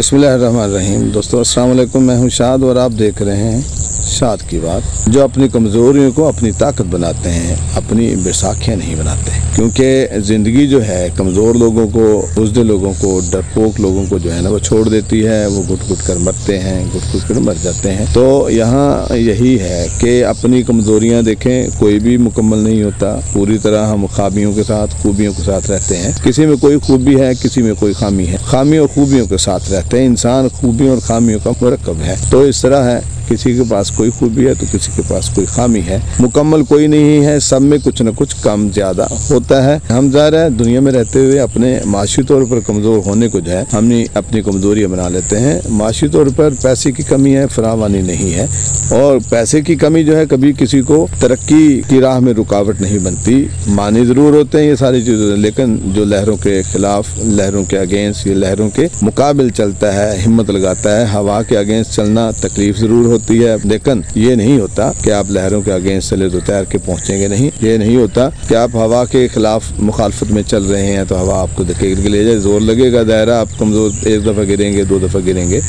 बिस्मिल्लाहिर्रहमानिर्रहीम। दोस्तों अस्सलाम वालेकुम, मैं हूं शाद और आप देख रहे हैं शाद की बात। जो अपनी कमज़ोरियों को अपनी ताकत बनाते हैं, अपनी बैसाखियाँ नहीं बनाते। क्योंकि ज़िंदगी जो है कमज़ोर लोगों को, बुज़दिल लोगों को, डरपोक लोगों को जो है ना वो छोड़ देती है। वो घुट घुट कर मरते हैं, घुट घुट कर मर जाते हैं। तो यहाँ यही है कि अपनी कमज़ोरियाँ देखें। कोई भी मुकम्मल नहीं होता। पूरी तरह हम खामियों के साथ, खूबियों के साथ रहते हैं। किसी में कोई खूबी है, किसी में कोई खामी है। खामी और खूबियों के साथ रहते हैं। इंसान खूबियों और खामियों का मरकब है। तो इस तरह है, किसी के पास कोई खूबी है तो किसी के पास कोई खामी है। मुकम्मल कोई नहीं है, सब में कुछ न कुछ कम ज़्यादा होता है। हम ज़ाहिर है दुनिया में रहते हुए अपने माशी तौर पर कमज़ोर होने को जो है हमने अपनी कमज़ोरियाँ बना लेते हैं। माशी तौर पर पैसे की कमी है, फरावानी नहीं है। और पैसे की कमी जो है कभी किसी को तरक्की की राह में रुकावट नहीं बनती। मानी ज़रूर होते हैं ये सारी चीज़ें, लेकिन जो लहरों के खिलाफ, लहरों के अगेंस्ट, ये लहरों के मुकाबिल चलता है, हिम्मत लगाता है। हवा के अगेंस्ट चलना तकलीफ ज़रूर होती है, लेकिन ये नहीं होता कि आप लहरों के अगेंस्ट चले तो तैर के पहुंचेंगे नहीं। ये नहीं होता कि आप हवा के खिलाफ मुखालफत में चल रहे हैं तो हवा आपको धकेल के ले जाए। जोर लगेगा, दायरा आप कमज़ोर, एक दफ़ा गिरेंगे, दो दफ़ा गिरेंगे,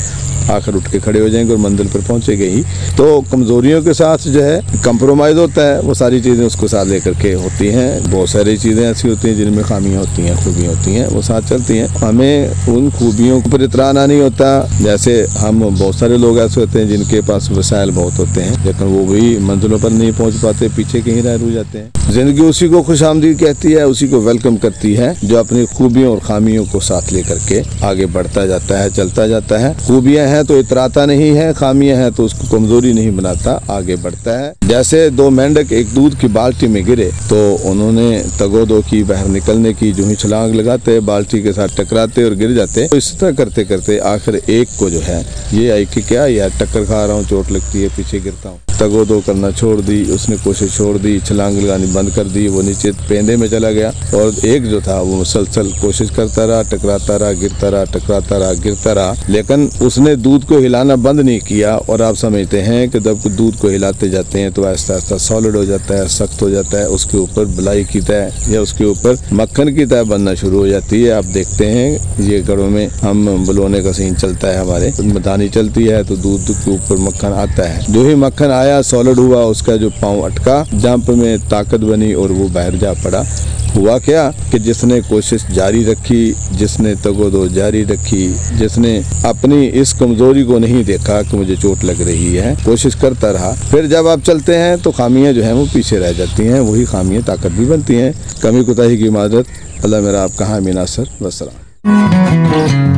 आखिर उठ के खड़े हो जाएंगे और मंजिल पर पहुंचेंगे ही। तो कमज़ोरियों के साथ जो है कंप्रोमाइज़ होता है। वो सारी चीज़ें उसको साथ लेकर के होती हैं। बहुत सारी चीज़ें ऐसी होती हैं जिनमें खामियाँ होती हैं, खूबियाँ होती हैं, वो साथ चलती हैं। हमें उन खूबियों पर इतराना नहीं होता। जैसे हम बहुत सारे लोग ऐसे होते हैं जिनके पास वसाइल बहुत होते हैं, लेकिन वो भी मंजिलों पर नहीं पहुँच पाते, पीछे कहीं रह रू जाते हैं। ज़िंदगी उसी को खुशामदीद कहती है, उसी को वेलकम करती है जो अपनी खूबियों और खामियों को साथ लेकर के आगे बढ़ता जाता है, चलता जाता है। खूबियाँ हैं तो इतराता नहीं है, खामियां हैं तो उसको कमजोरी नहीं बनाता, आगे बढ़ता है। जैसे दो मेंढक एक दूध की बाल्टी में गिरे तो उन्होंने तगोदो की, बाहर निकलने की, जो ही छलांग लगाते बाल्टी के साथ टकराते और गिर जाते। तो इस तरह करते करते आखिर एक को जो है ये आई कि क्या यार टक्कर खा रहा हूँ, चोट लगती है, पीछे गिरता हूँ। तगोदो करना छोड़ दी, उसने कोशिश छोड़ दी, छलांग लगानी बंद कर दी, वो नीचे पेंदे में चला गया। और एक जो था वो मुसलसल कोशिश करता रहा, टकराता रहा, गिरता रहा, टकराता रहा, गिरता रहा, लेकिन उसने दूध को हिलाना बंद नहीं किया। और आप समझते हैं कि जब दूध को हिलाते जाते हैं तो आहिस्ता आहिस्ता सॉलिड हो जाता है, सख्त हो जाता है, उसके ऊपर बलाई की तय या उसके ऊपर मक्खन की तय बनना शुरू हो जाती है। आप देखते हैं ये घरों में हम बलौने का सीन चलता है, हमारे मदानी चलती है तो दूध के ऊपर मक्खन आता है। जो ही मक्खन आया, सॉलिड हुआ, उसका जो पाँव अटका, जंप में ताकत बनी और वो बाहर जा पड़ा। हुआ क्या कि जिसने कोशिश जारी रखी, जिसने तगोदो जारी रखी, जिसने अपनी इस कमजोरी को नहीं देखा कि मुझे चोट लग रही है, कोशिश करता रहा, फिर जब आप चलते हैं तो खामियां जो हैं वो पीछे रह जाती हैं। वही खामियां ताकत भी बनती हैं। कमी कोताही की माजरत। अल्लाह मेरा आपका हामी नासर। वस्सलाम।